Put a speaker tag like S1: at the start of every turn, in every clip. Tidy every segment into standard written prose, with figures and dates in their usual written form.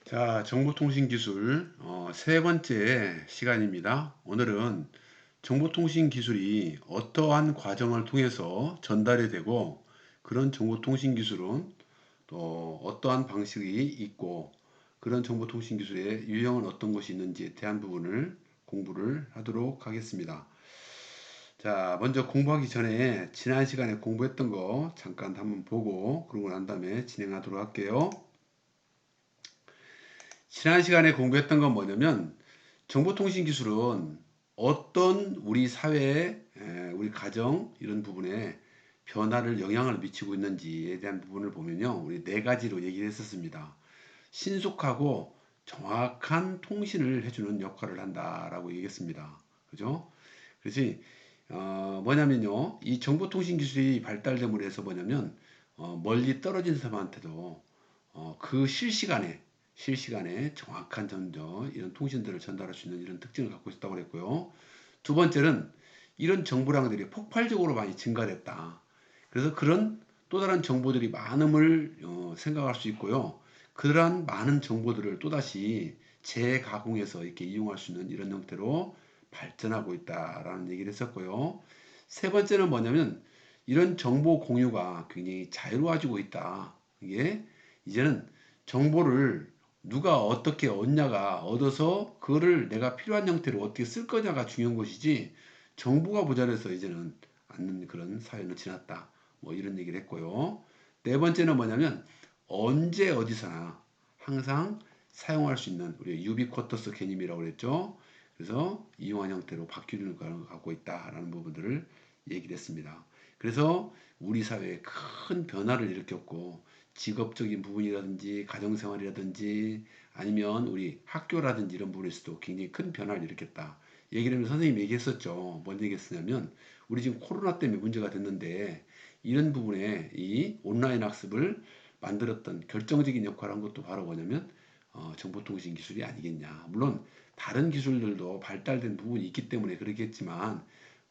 S1: 자, 정보통신기술 세 번째 시간입니다. 오늘은 정보통신기술이 어떠한 과정을 통해서 전달이 되고 그런 정보통신기술은 또 어떠한 방식이 있고 그런 정보통신기술의 유형은 어떤 것이 있는지에 대한 부분을 공부를 하도록 하겠습니다. 자, 먼저 공부하기 전에 지난 시간에 공부했던 거 잠깐 한번 보고 그러고 난 다음에 진행하도록 할게요. 지난 시간에 공부했던 건 뭐냐면 정보통신 기술은 어떤 우리 사회, 우리 가정 이런 부분에 변화를 영향을 미치고 있는지에 대한 부분을 보면요. 우리 네 가지로 얘기를 했었습니다. 신속하고 정확한 통신을 해주는 역할을 한다라고 얘기했습니다. 그죠? 그래서 뭐냐면요. 이 정보통신 기술이 발달됨으로 해서 뭐냐면 멀리 떨어진 사람한테도 그 실시간에 정확한 이런 통신들을 전달할 수 있는 이런 특징을 갖고 있다고 그랬고요. 두 번째는 이런 정보량들이 폭발적으로 많이 증가됐다. 그래서 그런 또 다른 정보들이 많음을 생각할 수 있고요. 그러한 많은 정보들을 또다시 재가공해서 이렇게 이용할 수 있는 이런 형태로 발전하고 있다라는 얘기를 했었고요. 세 번째는 뭐냐면 이런 정보 공유가 굉장히 자유로워지고 있다. 이게 이제는 정보를 누가 어떻게 얻냐가 얻어서 그거를 내가 필요한 형태로 어떻게 쓸 거냐가 중요한 것이지 정보가 모자라서 이제는 않는 그런 사회는 지났다. 뭐 이런 얘기를 했고요. 네 번째는 뭐냐면 언제 어디서나 항상 사용할 수 있는 우리 유비쿼터스 개념이라고 그랬죠. 그래서 이용한 형태로 바뀌는 걸 갖고 있다라는 부분들을 얘기를 했습니다. 그래서 우리 사회에 큰 변화를 일으켰고 직업적인 부분이라든지 가정생활이라든지 아니면 우리 학교라든지 이런 부분에서도 굉장히 큰 변화를 일으켰다. 얘기를 선생님이 얘기했었죠. 뭔 얘기했었냐면 우리 지금 코로나 때문에 문제가 됐는데 이런 부분에 이 온라인 학습을 만들었던 결정적인 역할을 한 것도 바로 뭐냐면 정보통신 기술이 아니겠냐. 물론 다른 기술들도 발달된 부분이 있기 때문에 그렇겠지만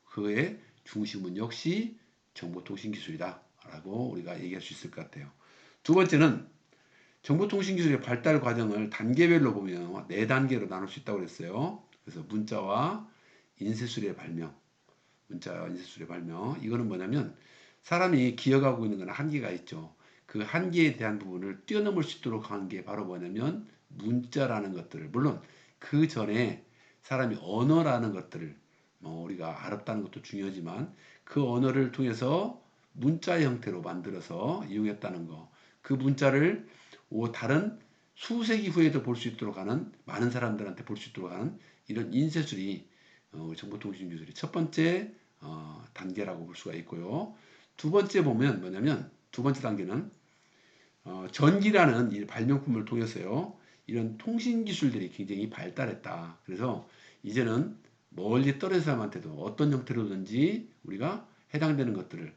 S1: 그의 중심은 역시 정보통신 기술이다. 라고 우리가 얘기할 수 있을 것 같아요. 두 번째는 정보통신 기술의 발달 과정을 단계별로 보면 네 단계로 나눌 수 있다고 그랬어요. 그래서 문자와 인쇄술의 발명, 문자와 인쇄술의 발명. 이거는 뭐냐면 사람이 기억하고 있는 건 한계가 있죠. 그 한계에 대한 부분을 뛰어넘을 수 있도록 하는 게 바로 뭐냐면 문자라는 것들을 물론 그 전에 사람이 언어라는 것들을 우리가 알았다는 것도 중요하지만 그 언어를 통해서 문자 형태로 만들어서 이용했다는 거. 그 문자를 다른 수세기 후에도 볼 수 있도록 하는 많은 사람들한테 볼 수 있도록 하는 이런 인쇄술이 정보통신기술이 첫 번째 단계라고 볼 수가 있고요. 두 번째 보면 뭐냐면 두 번째 단계는 전기라는 이 발명품을 통해서요. 이런 통신 기술들이 굉장히 발달했다. 그래서 이제는 멀리 떨어진 사람한테도 어떤 형태로든지 우리가 해당되는 것들을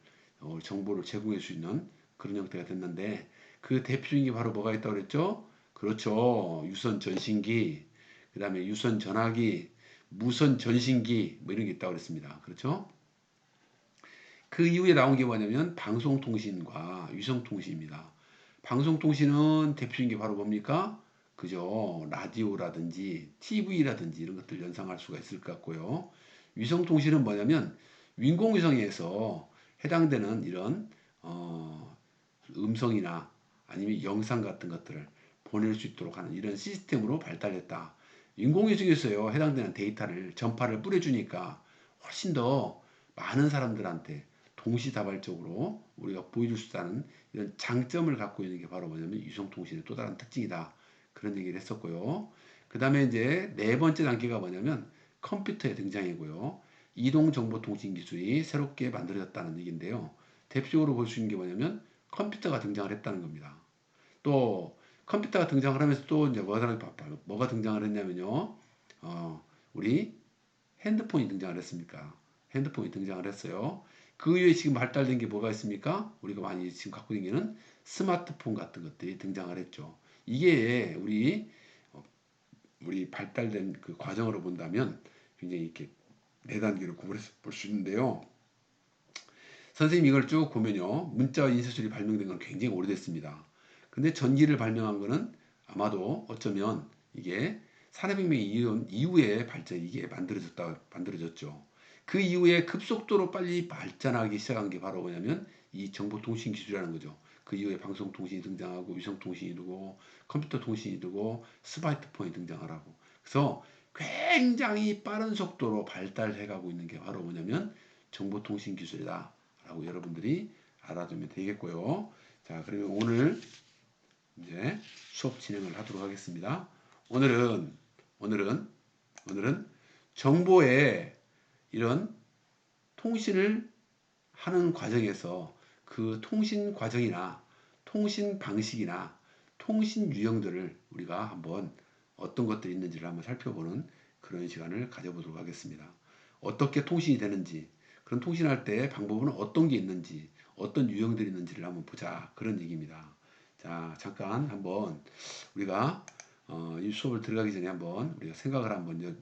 S1: 정보를 제공할 수 있는 그런 형태가 됐는데 그 대표적인 게 바로 뭐가 있다고 그랬죠? 그렇죠. 유선 전신기, 그 다음에 유선 전화기, 무선 전신기 뭐 이런 게 있다고 그랬습니다. 그렇죠? 그 이후에 나온 게 뭐냐면 방송통신과 위성통신입니다. 방송통신은 대표적인 게 바로 뭡니까? 그죠? 라디오라든지 TV라든지 이런 것들 연상할 수가 있을 것 같고요. 위성통신은 뭐냐면 인공위성에서 해당되는 이런 음성이나 아니면 영상 같은 것들을 보낼 수 있도록 하는 이런 시스템으로 발달했다. 인공위성에서요 해당되는 데이터를 전파를 뿌려주니까 훨씬 더 많은 사람들한테 동시다발적으로 우리가 보여줄 수 있다는 이런 장점을 갖고 있는 게 바로 뭐냐면 위성통신의 또 다른 특징이다. 그런 얘기를 했었고요. 그 다음에 이제 네 번째 단계가 뭐냐면 컴퓨터의 등장이고요. 이동정보통신 기술이 새롭게 만들어졌다는 얘기인데요. 대표적으로 볼 수 있는 게 뭐냐면 컴퓨터가 등장을 했다는 겁니다. 또 컴퓨터가 등장을 하면서 또 이제 뭐가 등장을 했냐면요. 우리 핸드폰이 등장을 했습니까? 핸드폰이 등장을 했어요. 그 이후에 지금 발달된 게 뭐가 있습니까? 우리가 많이 지금 갖고 있는 스마트폰 같은 것들이 등장을 했죠. 이게 우리 발달된 그 과정으로 본다면 굉장히 이렇게 네 단계로 구분해서 볼 수 있는데요. 선생님 이걸 쭉 보면요. 문자와 인쇄술이 발명된 건 굉장히 오래됐습니다. 근데 전기를 발명한 거는 아마도 어쩌면 이게 산업혁명 이후에 발전이 이게 만들어졌죠. 그 이후에 급속도로 빨리 발전하기 시작한 게 바로 뭐냐면 이 정보통신 기술이라는 거죠. 그 이후에 방송통신이 등장하고 위성통신이 되고 컴퓨터 통신이 되고 스마트폰이 등장하라고. 그래서 굉장히 빠른 속도로 발달해 가고 있는 게 바로 뭐냐면 정보통신 기술이다 라고 여러분들이 알아두면 되겠고요. 자, 그러면 오늘 이제 수업 진행을 하도록 하겠습니다. 오늘은 오늘은 오늘은 정보의 이런 통신을 하는 과정에서 그 통신 과정이나 통신 방식이나 통신 유형들을 우리가 한번 어떤 것들이 있는지를 한번 살펴보는 그런 시간을 가져보도록 하겠습니다. 어떻게 통신이 되는지, 그런 통신할 때 방법은 어떤 게 있는지, 어떤 유형들이 있는지를 한번 보자. 그런 얘기입니다. 자, 잠깐 한번 우리가 이 수업을 들어가기 전에 한번 우리가 생각을 한번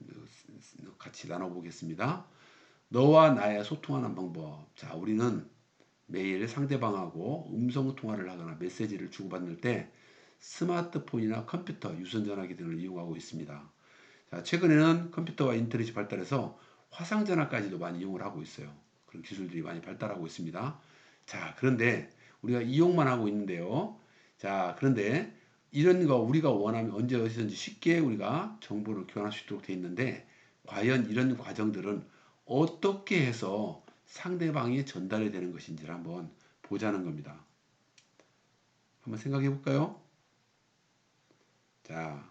S1: 같이 나눠보겠습니다. 너와 나의 소통하는 방법. 자, 우리는 매일 상대방하고 음성 통화를 하거나 메시지를 주고받을 때 스마트폰이나 컴퓨터, 유선전화기 등을 이용하고 있습니다. 자, 최근에는 컴퓨터와 인터넷이 발달해서 화상전화까지도 많이 이용을 하고 있어요. 그런 기술들이 많이 발달하고 있습니다. 자, 그런데 우리가 이용만 하고 있는데요. 자, 그런데 이런 거 우리가 원하면 언제 어디서든지 쉽게 우리가 정보를 교환할 수 있도록 되어 있는데 과연 이런 과정들은 어떻게 해서 상대방이 전달이 되는 것인지를 한번 보자는 겁니다. 한번 생각해 볼까요? 자,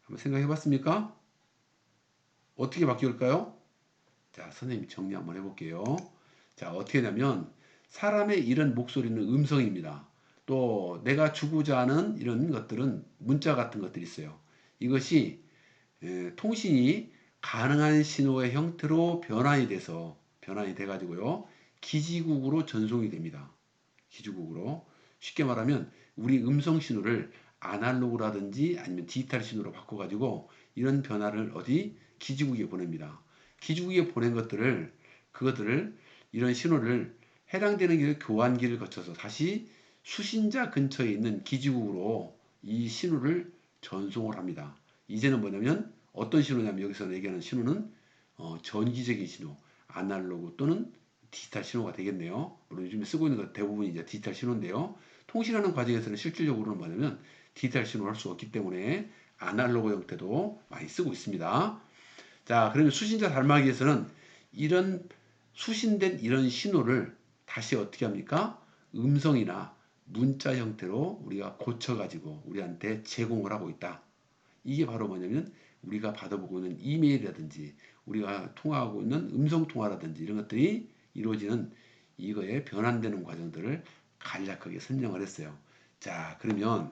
S1: 한번 생각해 봤습니까? 어떻게 바뀌올까요? 자, 선생님 정리 한번 해볼게요. 자, 어떻게 하냐면 사람의 이런 목소리는 음성입니다. 또 내가 주고자 하는 이런 것들은 문자 같은 것들이 있어요. 이것이 통신이 가능한 신호의 형태로 변환이 돼 가지고요. 기지국으로 전송이 됩니다. 기지국으로. 쉽게 말하면 우리 음성 신호를 아날로그라든지 아니면 디지털 신호로 바꿔 가지고 이런 변화를 어디 기지국에 보냅니다. 기지국에 보낸 그것들을 이런 신호를 해당되는 교환기를 거쳐서 다시 수신자 근처에 있는 기지국으로 이 신호를 전송을 합니다. 이제는 뭐냐면 어떤 신호냐면 여기서 얘기하는 신호는 전기적인 신호, 아날로그 또는 디지털 신호가 되겠네요. 물론 요즘에 쓰고 있는 것 대부분이 이제 디지털 신호인데요. 통신하는 과정에서는 실질적으로는 뭐냐면 디지털 신호를 할 수 없기 때문에 아날로그 형태도 많이 쓰고 있습니다. 자, 그러면 수신자 달마기 위해서는 이런 수신된 이런 신호를 다시 어떻게 합니까? 음성이나 문자 형태로 우리가 고쳐가지고 우리한테 제공을 하고 있다. 이게 바로 뭐냐면 우리가 받아보고 있는 이메일이라든지 우리가 통화하고 있는 음성 통화라든지 이런 것들이 이루어지는 이거에 변환되는 과정들을 간략하게 설명을 했어요. 자, 그러면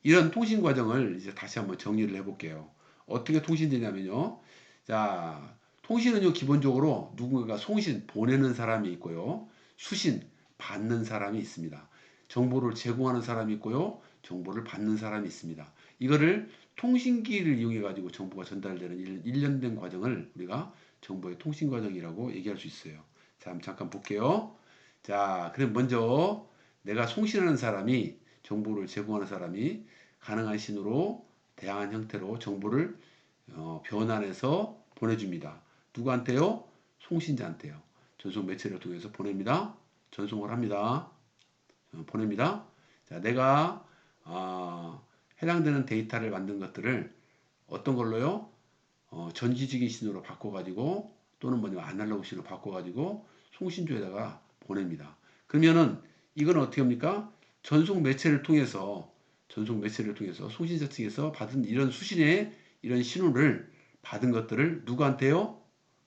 S1: 이런 통신 과정을 이제 다시 한번 정리를 해볼게요. 어떻게 통신되냐면요. 자, 통신은요, 기본적으로 누군가가 송신, 보내는 사람이 있고요. 수신, 받는 사람이 있습니다. 정보를 제공하는 사람이 있고요. 정보를 받는 사람이 있습니다. 이거를 통신기를 이용해 가지고 정보가 전달되는 일련된 과정을 우리가 정보의 통신 과정이라고 얘기할 수 있어요. 자, 잠깐 볼게요. 자, 그럼 먼저 내가 송신하는 사람이 정보를 제공하는 사람이 가능한 신호로 다양한 형태로 정보를 변환해서 보내줍니다. 누구한테요? 송신자한테요. 전송 매체를 통해서 보냅니다. 전송을 합니다. 보냅니다. 자, 내가 해당되는 데이터를 만든 것들을 어떤 걸로요? 전기적인 신호로 바꿔가지고 또는 뭐냐면 아날로그 신호로 바꿔가지고 송신조에다가 보냅니다. 그러면은 이건 어떻게 합니까? 전송 매체를 통해서 송신자 측에서 받은 이런 수신의 이런 신호를 받은 것들을 누구한테요?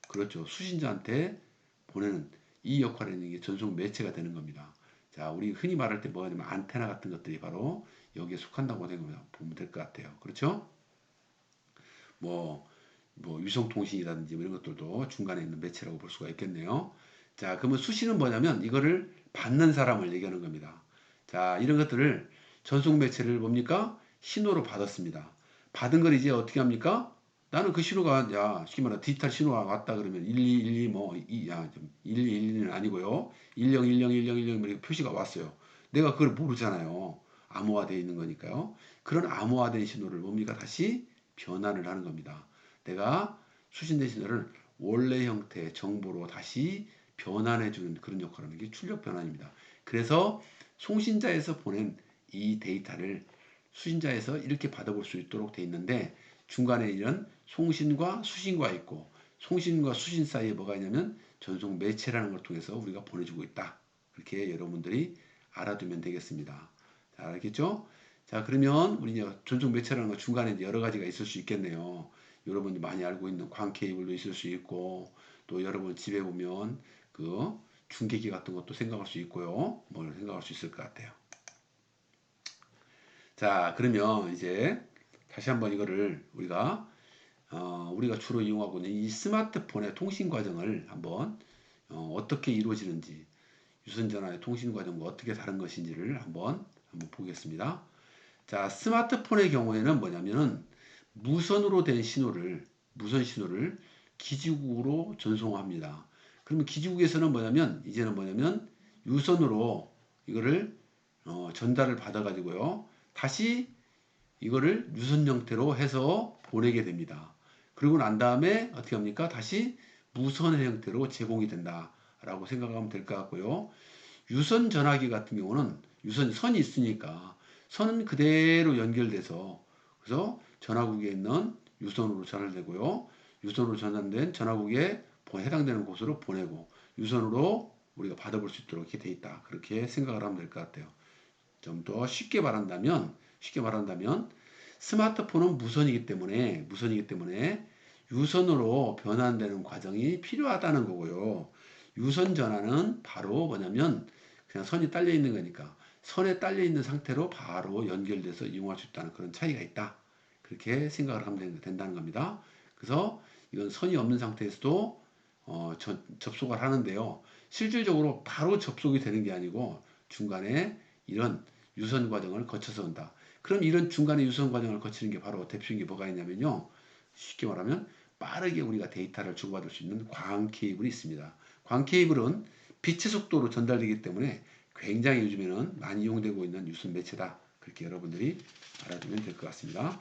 S1: 그렇죠. 수신자한테 보내는 이 역할을 하는 게 전송 매체가 되는 겁니다. 자, 우리 흔히 말할 때 뭐냐면 안테나 같은 것들이 바로 여기에 속한다고 보면 될 것 같아요. 그렇죠? 뭐, 위성통신이라든지 뭐 이런 것들도 중간에 있는 매체라고 볼 수가 있겠네요. 자, 그러면 수신은 뭐냐면 이거를 받는 사람을 얘기하는 겁니다. 자, 이런 것들을 전송 매체를 뭡니까? 신호로 받았습니다. 받은 걸 이제 어떻게 합니까? 나는 그 신호가, 야, 쉽게 말해 디지털 신호가 왔다 그러면 1212 뭐, 1212는 아니고요. 10101010 이렇게 표시가 왔어요. 내가 그걸 모르잖아요. 암호화되어 있는 거니까요. 그런 암호화된 신호를 뭡니까? 다시 변환을 하는 겁니다. 내가 수신된 신호를 원래 형태의 정보로 다시 변환해 주는 그런 역할을 하는 게 출력 변환입니다. 그래서 송신자에서 보낸 이 데이터를 수신자에서 이렇게 받아볼 수 있도록 되어 있는데, 중간에 이런 송신과 수신과 있고, 송신과 수신 사이에 뭐가 있냐면 전송 매체라는 걸 통해서 우리가 보내주고 있다. 그렇게 여러분들이 알아두면 되겠습니다. 자, 알겠죠? 자, 그러면 우리 이제 전송 매체라는 거 중간에 이제 여러 가지가 있을 수 있겠네요. 여러분이 많이 알고 있는 광 케이블도 있을 수 있고, 또 여러분 집에 보면 그 중계기 같은 것도 생각할 수 있고요. 뭘 생각할 수 있을 것 같아요. 자, 그러면 이제 다시 한번 이거를 우리가 주로 이용하고 있는 이 스마트폰의 통신 과정을 한번 어떻게 이루어지는지, 유선전화의 통신 과정과 어떻게 다른 것인지를 한번 보겠습니다. 자, 스마트폰의 경우에는 뭐냐면은 무선으로 된 신호를, 무선 신호를 기지국으로 전송합니다. 그러면 기지국에서는 이제는 유선으로 이거를 전달을 받아가지고요. 다시 이거를 유선 형태로 해서 보내게 됩니다. 그리고 난 다음에 어떻게 합니까? 다시 무선 형태로 제공이 된다라고 생각하면 될 것 같고요. 유선 전화기 같은 경우는 유선 선이 있으니까 선은 그대로 연결돼서, 그래서 전화국에 있는 유선으로 전달되고요. 유선으로 전환된 전화국에 해당되는 곳으로 보내고, 유선으로 우리가 받아볼 수 있도록 이렇게 돼 있다. 그렇게 생각을 하면 될 것 같아요. 좀 더 쉽게 말한다면 스마트폰은 무선이기 때문에 유선으로 변환되는 과정이 필요하다는 거고요. 유선 전화는 바로 뭐냐면 그냥 선이 딸려 있는 거니까 선에 딸려 있는 상태로 바로 연결돼서 이용할 수 있다는 그런 차이가 있다. 그렇게 생각을 하면 된다는 겁니다. 그래서 이건 선이 없는 상태에서도 접속을 하는데요. 실질적으로 바로 접속이 되는 게 아니고 중간에 이런 유선 과정을 거쳐서 온다. 그럼 이런 중간에 유선 과정을 거치는 게 바로 대표적인 게 뭐가 있냐면요. 쉽게 말하면 빠르게 우리가 데이터를 주고받을 수 있는 광 케이블이 있습니다. 광 케이블은 빛의 속도로 전달되기 때문에 굉장히 요즘에는 많이 이용되고 있는 유선 매체다. 그렇게 여러분들이 알아두면 될 것 같습니다.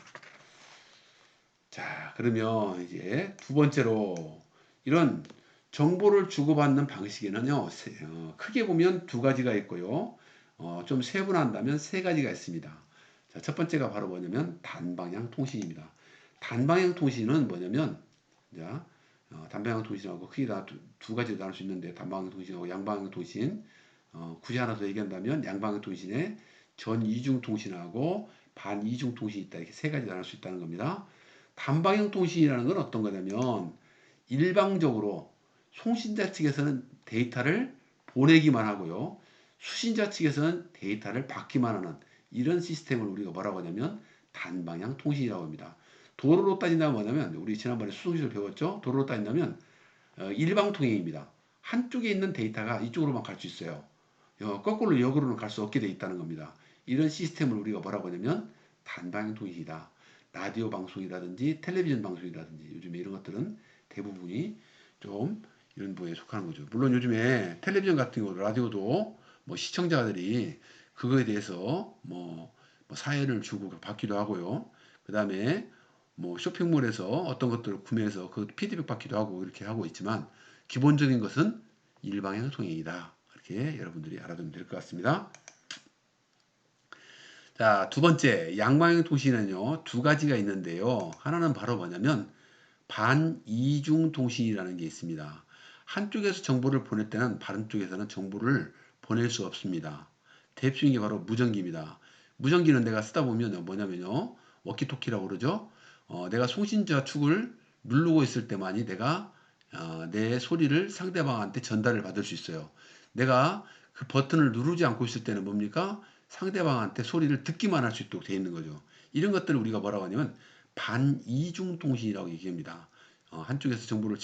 S1: 자, 그러면 이제 두 번째로 이런 정보를 주고받는 방식에는요, 크게 보면 두 가지가 있고요. 좀 세분한다면 세 가지가 있습니다. 자, 첫 번째가 바로 뭐냐면 단방향 통신입니다. 단방향 통신은 뭐냐면, 자, 단방향 통신하고 크게 두 가지로 나눌 수 있는데, 단방향 통신하고 양방향 통신. 굳이 하나 더 얘기한다면 양방향 통신에 전이중 통신하고 반이중 통신이 있다. 이렇게 세 가지 나눌 수 있다는 겁니다. 단방향 통신이라는 건 어떤 거냐면 일방적으로 송신자 측에서는 데이터를 보내기만 하고요. 수신자 측에서는 데이터를 받기만 하는 이런 시스템을 우리가 뭐라고 하냐면 단방향 통신이라고 합니다. 도로로 따진다면 뭐냐면 우리 지난번에 수송시설 배웠죠? 도로로 따진다면 일방통행입니다. 한쪽에 있는 데이터가 이쪽으로만 갈 수 있어요. 거꾸로 역으로는 갈 수 없게 돼 있다는 겁니다. 이런 시스템을 우리가 뭐라고 하냐면 단방향 통신이다. 라디오 방송이라든지 텔레비전 방송이라든지 요즘에 이런 것들은 대부분이 좀 이런 부에 속하는 거죠. 물론 요즘에 텔레비전 같은 거, 라디오도 뭐 시청자들이 그거에 대해서 뭐 사연을 주고 받기도 하고요. 그 다음에 뭐 쇼핑몰에서 어떤 것들을 구매해서 그 피드백 받기도 하고 이렇게 하고 있지만 기본적인 것은 일방향 통행이다. 이렇게 여러분들이 알아두면 될 것 같습니다. 자, 두 번째, 양방향 통신은요, 두 가지가 있는데요. 하나는 바로 뭐냐면, 반이중 통신이라는 게 있습니다. 한쪽에서 정보를 보낼 때는 다른 쪽에서는 정보를 보낼 수 없습니다. 대표적인 게 바로 무전기입니다. 무전기는 내가 쓰다 보면 뭐냐면요, 워키토키라고 그러죠. 내가 송신자 축을 누르고 있을 때만이 내가 내 소리를 상대방한테 전달을 받을 수 있어요. 내가 그 버튼을 누르지 않고 있을 때는 뭡니까? 상대방한테 소리를 듣기만 할 수 있도록 되어 있는 거죠. 이런 것들을 우리가 뭐라고 하냐면 반이중 통신이라고 얘기합니다. 한쪽에서 정보를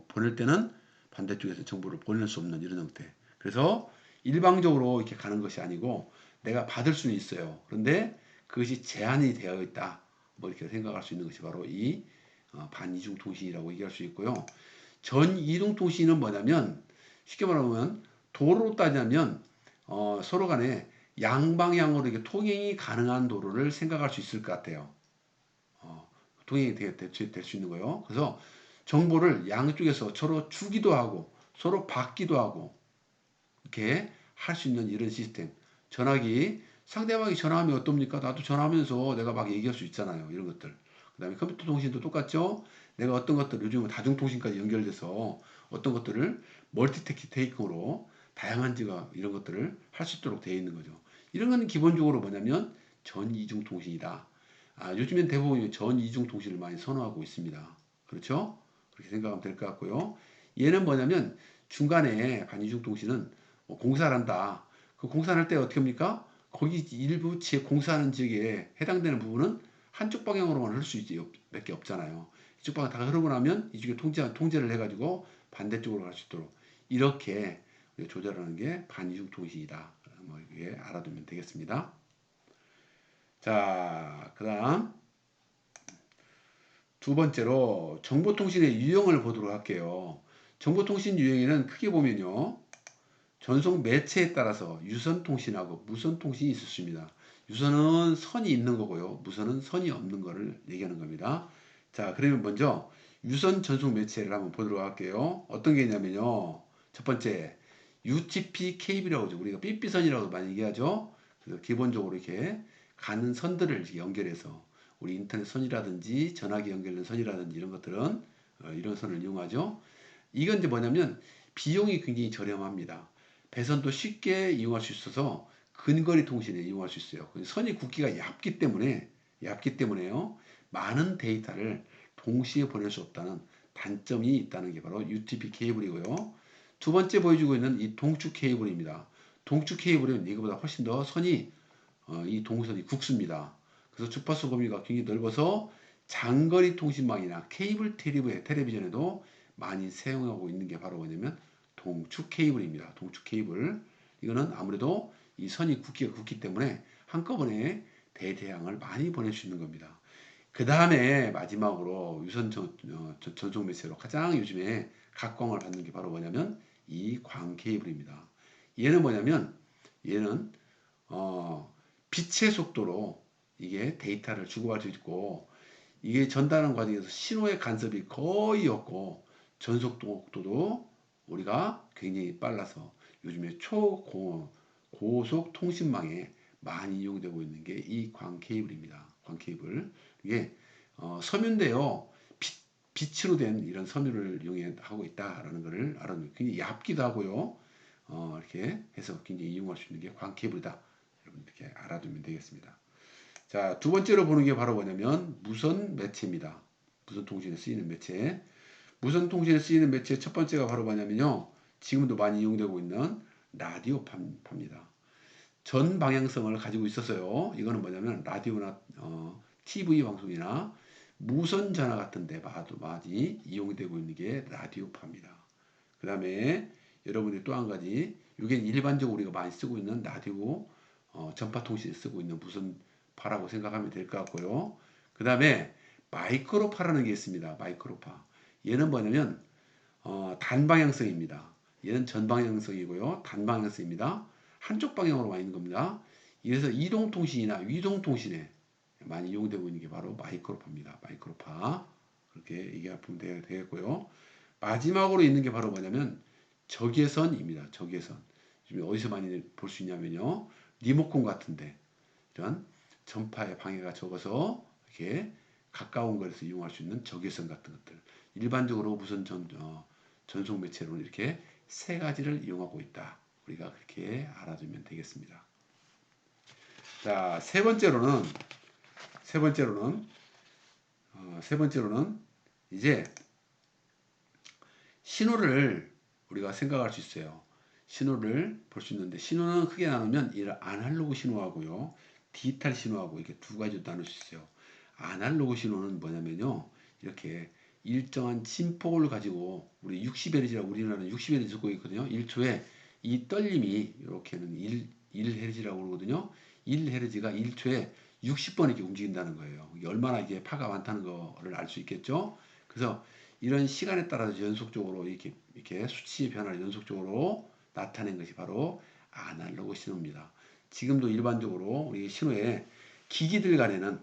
S1: 보낼 때는 반대쪽에서 정보를 보낼 수 없는 이런 형태. 그래서 일방적으로 이렇게 가는 것이 아니고 내가 받을 수는 있어요. 그런데 그것이 제한이 되어 있다. 뭐 이렇게 생각할 수 있는 것이 바로 이 반이중 통신이라고 얘기할 수 있고요. 전이중 통신은 뭐냐면 쉽게 말하면 도로로 따지면 서로 간에 양방향으로 이렇게 통행이 가능한 도로를 생각할 수 있을 것 같아요. 통행이 될 수 있는 거예요. 그래서 정보를 양쪽에서 서로 주기도 하고 서로 받기도 하고 이렇게 할 수 있는 이런 시스템. 전화기 상대방이 전화하면 어떻습니까? 나도 전화하면서 내가 막 얘기할 수 있잖아요. 이런 것들. 그다음에 컴퓨터 통신도 똑같죠. 내가 어떤 것들 요즘은 다중통신까지 연결돼서 어떤 것들을 멀티테이킹으로 다양한 지가 이런 것들을 할 수 있도록 되어 있는 거죠. 이런 건 기본적으로 뭐냐면 전이중 통신이다. 요즘엔 대부분 전이중 통신을 많이 선호하고 있습니다. 그렇죠? 그렇게 생각하면 될 것 같고요. 얘는 뭐냐면 중간에 반이중 통신은 공사를 한다. 그 공사를 할 때 어떻게 합니까? 거기 일부 지역 공사하는 지역에 해당되는 부분은 한쪽 방향으로만 흐를 수 있지 밖에 없잖아요. 이쪽 방향 다 흐르고 나면 이쪽에 통제를 해가지고 반대쪽으로 갈 수 있도록 이렇게 조절하는 게 반이중 통신이다. 뭐 이게 알아두면 되겠습니다. 자, 그다음 두 번째로 정보통신의 유형을 보도록 할게요. 정보통신 유형에는 크게 보면요. 전송 매체에 따라서 유선 통신하고 무선 통신이 있었습니다. 유선은 선이 있는 거고요. 무선은 선이 없는 거를 얘기하는 겁니다. 자, 그러면 먼저 유선 전송 매체를 한번 보도록 할게요. 어떤 게 있냐면요. 첫 번째, UTP 케이블이라고 하죠. 우리가 삐삐선이라고 많이 얘기하죠. 그래서 기본적으로 이렇게 가는 선들을 이렇게 연결해서 우리 인터넷 선이라든지 전화기 연결된 선이라든지 이런 것들은 이런 선을 이용하죠. 이건 이제 뭐냐면 비용이 굉장히 저렴합니다. 배선도 쉽게 이용할 수 있어서 근거리 통신에 이용할 수 있어요. 선이 굵기가 얇기 때문에요. 많은 데이터를 동시에 보낼 수 없다는 단점이 있다는 게 바로 UTP 케이블이고요. 두 번째 보여주고 있는 이 동축 케이블입니다. 동축 케이블은 이거보다 훨씬 더 선이 이 동선이 굵습니다. 그래서 주파수 범위가 굉장히 넓어서 장거리 통신망이나 케이블 텔레비전에도 많이 사용하고 있는 게 바로 뭐냐면 동축 케이블입니다. 동축 케이블. 이거는 아무래도 이 선이 굵기가 굵기 때문에 한꺼번에 대대량을 많이 보낼 수 있는 겁니다. 그 다음에 마지막으로 유선 전송 매체로 가장 요즘에 각광을 받는 게 바로 뭐냐면 이 광 케이블입니다. 얘는 뭐냐면 얘는 빛의 속도로 이게 데이터를 주고받을 수 있고 이게 전달하는 과정에서 신호의 간섭이 거의 없고 전속도도 우리가 굉장히 빨라서 요즘에 초고속 통신망에 많이 이용되고 있는 게 이 광 케이블입니다. 광 케이블. 이게 섬유인데요. 빛으로 된 이런 섬유를 이용하고 있다라는 것을 알아두면 굉장히 얇기도 하고요. 이렇게 해서 굉장히 이용할 수 있는 게 광 케이블이다. 여러분 이렇게 알아두면 되겠습니다. 자, 두 번째로 보는 게 바로 뭐냐면 무선 매체입니다. 무선 통신에 쓰이는 매체. 무선 통신에 쓰이는 매체 첫 번째가 바로 뭐냐면요. 지금도 많이 이용되고 있는 라디오파입니다. 전 방향성을 가지고 있어서요. 이거는 뭐냐면 라디오나 TV 방송이나 무선 전화 같은 데 많이 이용되고 있는 게 라디오파입니다. 그 다음에 여러분들이 또 한 가지 이게 일반적으로 우리가 많이 쓰고 있는 라디오 전파 통신에 쓰고 있는 무선파라고 생각하면 될 것 같고요. 그 다음에 마이크로파라는 게 있습니다. 마이크로파. 얘는 뭐냐면 단방향성입니다. 얘는 전방향성이고요. 단방향성입니다. 한쪽 방향으로 와 있는 겁니다. 그래서 이동통신이나 위동통신에 많이 이용되고 있는 게 바로 마이크로파입니다. 마이크로파. 그렇게 얘기하면 되겠고요. 마지막으로 있는 게 바로 뭐냐면 적외선입니다. 적외선. 지금 어디서 많이 볼 수 있냐면요. 리모컨 같은데 이런 전파의 방해가 적어서 이렇게 가까운 거리에서 이용할 수 있는 적외선 같은 것들. 일반적으로 무선 전송 매체로는 이렇게 세 가지를 이용하고 있다. 우리가 그렇게 알아두면 되겠습니다. 자, 세 번째로는 이제 신호를 우리가 생각할 수 있어요. 신호를 볼 수 있는데 신호는 크게 나누면 이 아날로그 신호하고요. 디지털 신호하고 이렇게 두 가지로 나눌 수 있어요. 아날로그 신호는 뭐냐면요. 이렇게 일정한 진폭을 가지고 우리 60Hz라고 우리나라는 60Hz 듣고 있거든요. 1초에 이 떨림이 이렇게는 1Hz라고 그러거든요. 1Hz가 1초에 60번 이렇게 움직인다는 거예요. 이게 얼마나 이게 파가 많다는 거를 알 수 있겠죠. 그래서 이런 시간에 따라서 연속적으로 이렇게 수치 변화를 연속적으로 나타낸 것이 바로 아날로그 신호입니다. 지금도 일반적으로 우리 신호에 기기들 간에는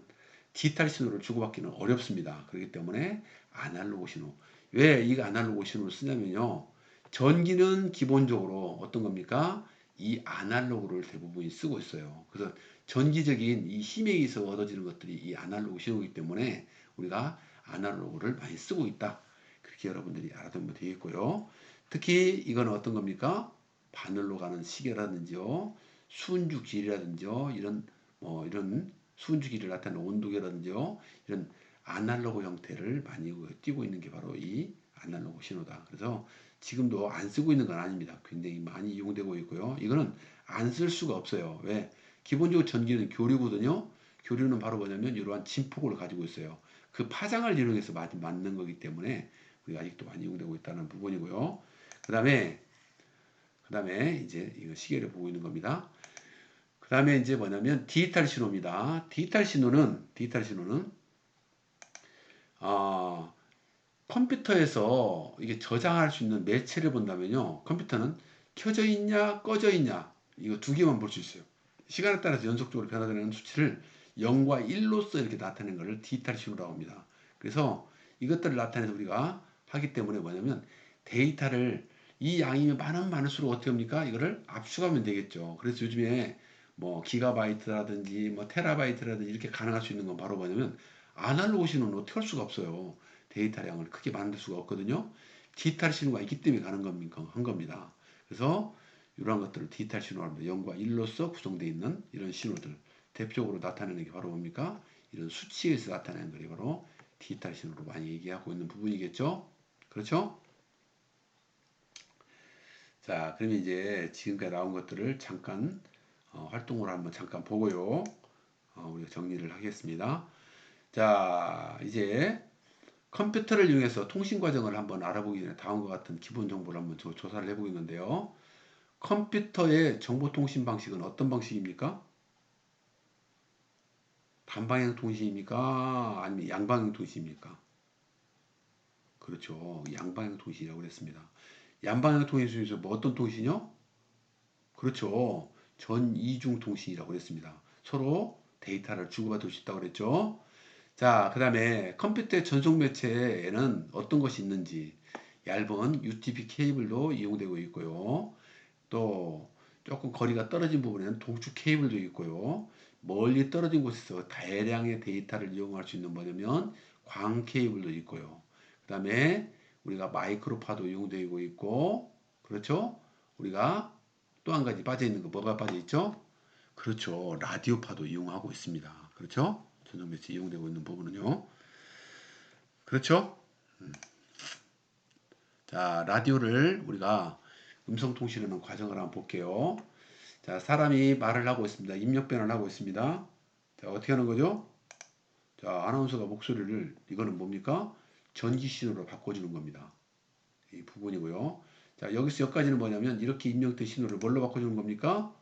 S1: 디지털 신호를 주고받기는 어렵습니다. 그렇기 때문에 아날로그 신호. 왜 이 아날로그 신호를 쓰냐면요. 전기는 기본적으로 어떤 겁니까? 이 아날로그를 대부분이 쓰고 있어요. 그래서 전기적인 이 힘에 의해서 얻어지는 것들이 이 아날로그 신호이기 때문에 우리가 아날로그를 많이 쓰고 있다. 그렇게 여러분들이 알아두면 되겠고요. 특히 이건 어떤 겁니까? 바늘로 가는 시계라든지요, 수은주길이라든지요, 이런 수은주길을 나타내는 온도계라든지요, 이런 아날로그 형태를 많이 띄고 있는 게 바로 이 아날로그 신호다. 그래서 지금도 안 쓰고 있는 건 아닙니다. 굉장히 많이 이용되고 있고요. 이거는 안 쓸 수가 없어요. 왜? 기본적으로 전기는 교류거든요. 교류는 바로 뭐냐면 이러한 진폭을 가지고 있어요. 그 파장을 이용해서 맞는 거기 때문에 우리가 아직도 많이 이용되고 있다는 부분이고요. 그 다음에 이제 이거 시계를 보고 있는 겁니다. 그 다음에 이제 뭐냐면 디지털 신호입니다. 디지털 신호는 아, 컴퓨터에서 이게 저장할 수 있는 매체를 본다면요. 컴퓨터는 켜져 있냐, 꺼져 있냐, 이거 두 개만 볼 수 있어요. 시간에 따라서 연속적으로 변화되는 수치를 0과 1로서 이렇게 나타내는 것을 디지털 신호라고 합니다. 그래서 이것들을 나타내서 우리가 하기 때문에 뭐냐면 데이터를 이 양이 많으면 많을수록 어떻게 합니까? 이거를 압축하면 되겠죠. 그래서 요즘에 뭐 기가바이트라든지 뭐 테라바이트라든지 이렇게 가능할 수 있는 건 바로 뭐냐면 아날로그 신호는 어떻게 할 수가 없어요. 데이터량을 크게 만들 수가 없거든요. 디지털 신호가 있기 때문에 한 겁니다. 그래서 이러한 것들을 디지털 신호라고 합니다. 0과 1로서 구성되어 있는 이런 신호들. 대표적으로 나타내는 게 바로 뭡니까? 이런 수치에서 나타내는 것이 바로 디지털 신호로 많이 얘기하고 있는 부분이겠죠? 그렇죠? 자, 그러면 이제 지금까지 나온 것들을 잠깐 활동을 한번 잠깐 보고요. 우리가 정리를 하겠습니다. 자, 이제 컴퓨터를 이용해서 통신 과정을 한번 알아보기 전에 다음과 같은 기본 정보를 한번 조사를 해보겠는데요. 컴퓨터의 정보 통신 방식은 어떤 방식입니까? 단방향 통신입니까? 아니면 양방향 통신입니까? 그렇죠. 양방향 통신이라고 그랬습니다. 양방향 통신 중에서 뭐 어떤 통신이요? 그렇죠. 전이중 통신이라고 그랬습니다. 서로 데이터를 주고받을 수 있다고 그랬죠. 자, 그 다음에 컴퓨터의 전송 매체에는 어떤 것이 있는지 얇은 UTP 케이블도 이용되고 있고요. 또 조금 거리가 떨어진 부분에는 동축 케이블도 있고요. 멀리 떨어진 곳에서 다량의 데이터를 이용할 수 있는 뭐냐면 광 케이블도 있고요. 그 다음에 우리가 마이크로파도 이용되고 있고, 그렇죠? 우리가 또 한 가지 빠져 있는 거 뭐가 빠져 있죠? 그렇죠. 라디오파도 이용하고 있습니다. 그렇죠? 전송 매체 이용되고 있는 부분은요. 그렇죠? 자, 라디오를 우리가 음성 통신하는 과정을 한번 볼게요. 자, 사람이 말을 하고 있습니다. 입력 변환을 하고 있습니다. 자, 어떻게 하는 거죠? 자, 아나운서가 목소리를, 이거는 뭡니까? 전기 신호로 바꿔주는 겁니다. 이 부분이고요. 자, 여기서 여기까지는 뭐냐면, 이렇게 입력된 신호를 뭘로 바꿔주는 겁니까?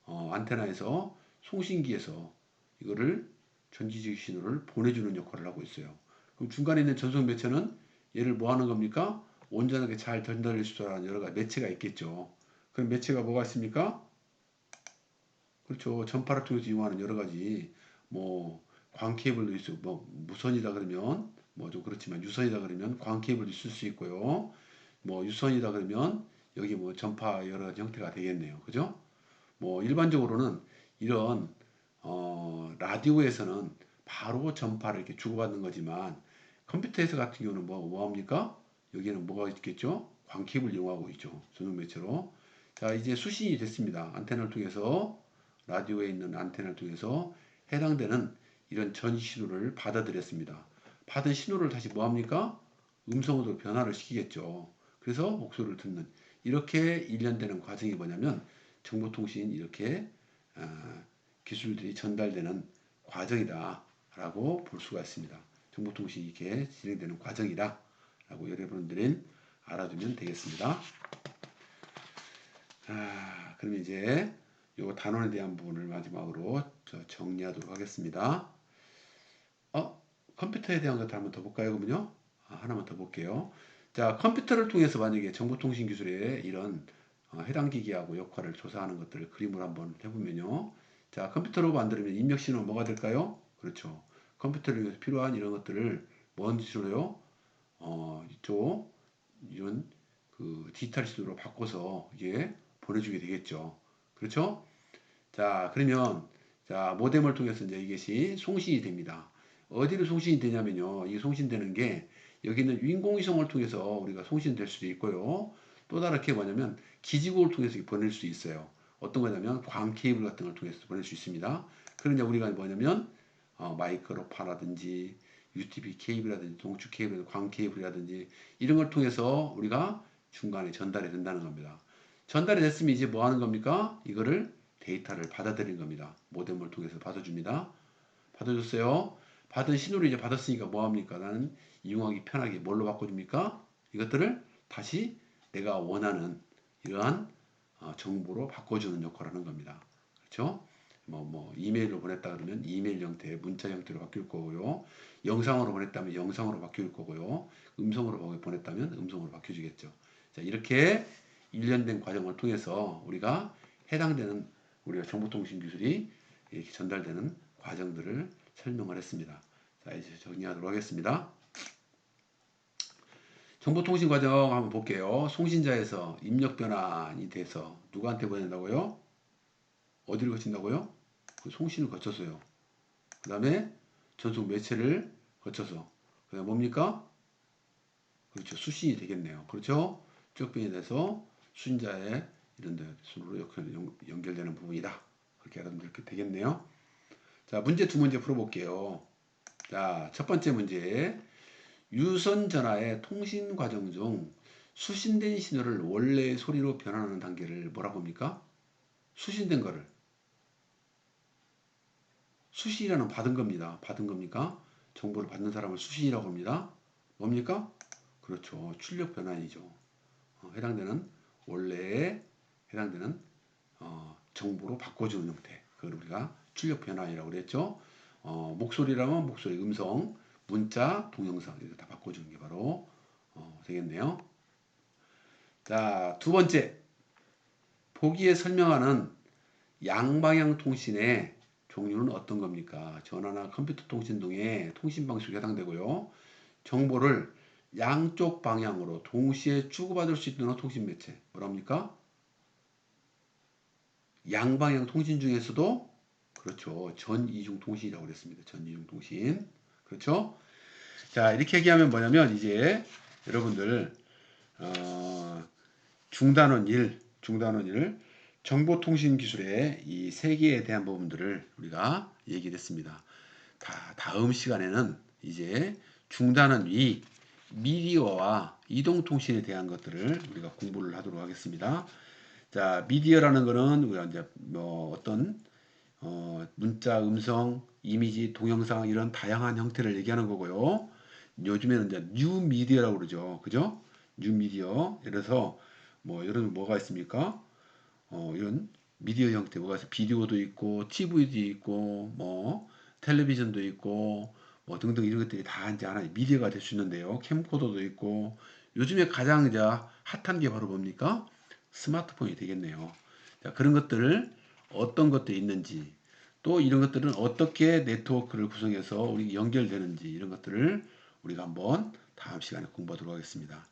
S1: 안테나에서, 송신기에서 이거를 전기적 신호를 보내주는 역할을 하고 있어요. 그럼 중간에 있는 전송 매체는 얘를 뭐 하는 겁니까? 온전하게 잘 전달될 수 있는 여러 가지 매체가 있겠죠. 그럼 매체가 뭐가 있습니까? 그렇죠. 전파를 통해서 이용하는 여러 가지 뭐 광 케이블도 있고 뭐 무선이다 그러면 뭐 좀 그렇지만 유선이다 그러면 광 케이블도 있을 수 있고요. 뭐 유선이다 그러면 여기 뭐 전파 여러 가지 형태가 되겠네요. 그죠? 뭐 일반적으로는 이런 라디오에서는 바로 전파를 이렇게 주고받는 거지만 컴퓨터에서 같은 경우는 뭐 합니까? 여기에는 뭐가 있겠죠? 광 케이블 이용하고 있죠. 전송 매체로. 자, 이제 수신이 됐습니다. 안테나를 통해서 라디오에 있는 안테나를 통해서 해당되는 이런 전기 신호를 받아들였습니다. 받은 신호를 다시 뭐 합니까? 음성으로 변화를 시키겠죠. 그래서 목소리를 듣는 이렇게 일련되는 과정이 뭐냐면 정보통신 이렇게 기술들이 전달되는 과정이다라고 볼 수가 있습니다. 정보통신이 이렇게 진행되는 과정이다라고 여러분들은 알아두면 되겠습니다. 그러면 이제 요 단원에 대한 부분을 마지막으로 정리하도록 하겠습니다. 컴퓨터에 대한 것들 한번 더 볼까요? 그러면요. 하나만 더 볼게요. 자, 컴퓨터를 통해서 만약에 정보통신 기술의 이런 해당 기기하고 역할을 조사하는 것들을 그림으로 한번 해보면요. 자, 컴퓨터로 만들면 입력 신호는 뭐가 될까요? 그렇죠. 컴퓨터를 위해서 필요한 이런 것들을 뭔 식으로요? 이쪽 이런 그 디지털 신호로 바꿔서 이게 보내주게 되겠죠. 그렇죠? 자, 그러면 자 모뎀을 통해서 이제 이것이 송신이 됩니다. 어디로 송신이 되냐면요. 이게 송신되는 게 여기 있는 인공위성을 통해서 우리가 송신될 수도 있고요. 또 다르게 뭐냐면 기지국을 통해서 보낼 수 있어요. 어떤 거냐면 광 케이블 같은 걸 통해서 보낼 수 있습니다. 그러냐 우리가 뭐냐면 마이크로파라든지 UTP 케이블이라든지 동축 케이블, 광 케이블이라든지 이런 걸 통해서 우리가 중간에 전달이 된다는 겁니다. 전달이 됐으면 이제 뭐 하는 겁니까? 이거를 데이터를 받아들이는 겁니다. 모뎀을 통해서 받아줍니다. 받아줬어요. 받은 신호를 이제 받았으니까 뭐 합니까? 나는 이용하기 편하게 뭘로 바꿔줍니까? 이것들을 다시 내가 원하는 이러한 정보로 바꿔주는 역할을 하는 겁니다. 그렇죠? 이메일로 보냈다 그러면 이메일 형태, 문자 형태로 바뀔 거고요. 영상으로 보냈다면 영상으로 바뀔 거고요. 음성으로 보냈다면 음성으로 바뀌어주겠죠. 자, 이렇게 일련된 과정을 통해서 우리가 해당되는 우리가 정보통신 기술이 이렇게 전달되는 과정들을 설명을 했습니다. 자, 이제 정리하도록 하겠습니다. 정보통신 과정 한번 볼게요. 송신자에서 입력 변환이 돼서 누구한테 보낸다고요? 어디를 거친다고요? 그 송신을 거쳐서요. 그 다음에 전송 매체를 거쳐서. 그 다음에 뭡니까? 그렇죠. 수신이 되겠네요. 그렇죠? 쭉 변이돼서 수신자의 이런 데 순으로 연결되는 부분이다. 그렇게 여러분들 되겠네요. 자, 문제 두 문제 풀어볼게요. 자, 첫 번째 문제. 유선 전화의 통신 과정 중 수신된 신호를 원래의 소리로 변환하는 단계를 뭐라고 합니까? 수신된 거를. 수신이라는 받은 겁니다. 받은 겁니까? 정보를 받는 사람을 수신이라고 합니다. 뭡니까? 그렇죠. 출력 변환이죠. 해당되는 원래에 해당되는 정보로 바꿔주는 형태. 그걸 우리가 출력 변환이라고 그랬죠. 목소리라면 목소리, 음성, 문자, 동영상 이렇게 다 바꿔주는 게 바로 되겠네요. 자, 두 번째. 보기에 설명하는 양방향 통신의 종류는 어떤 겁니까? 전화나 컴퓨터 통신 등의 통신 방식에 해당되고요. 정보를 양쪽 방향으로 동시에 주고받을 수 있는 통신 매체. 뭐랍니까? 양방향 통신 중에서도 그렇죠. 전이중 통신이라고 그랬습니다. 전이중 통신. 그렇죠? 자, 이렇게 얘기하면 뭐냐면 이제 여러분들 중단원 1, 중단원 1 정보통신 기술의 이 세계에 대한 부분들을 우리가 얘기를 했습니다. 다음 시간에는 이제 중단원 2 미디어와 이동통신에 대한 것들을 우리가 공부를 하도록 하겠습니다. 자, 미디어라는 거는 우리가 이제 어떤 문자, 음성, 이미지, 동영상 이런 다양한 형태를 얘기하는 거고요. 요즘에는 이제 뉴 미디어라고 그러죠. 그죠? 뉴 미디어. 예를 들어서 여러분 뭐가 있습니까? 이런 미디어 형태 뭐가 있어? 비디오도 있고, TV도 있고, 텔레비전도 있고, 등등 이런 것들이 다 이제 하나의 미디어가 될 수 있는데요. 캠코더도 있고, 요즘에 가장 이제 핫한 게 바로 뭡니까? 스마트폰이 되겠네요. 자, 그런 것들을 어떤 것들이 있는지, 또 이런 것들은 어떻게 네트워크를 구성해서 우리 연결되는지 이런 것들을 우리가 한번 다음 시간에 공부하도록 하겠습니다.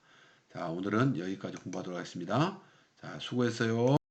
S1: 자, 오늘은 여기까지 공부하도록 하겠습니다. 자, 수고했어요.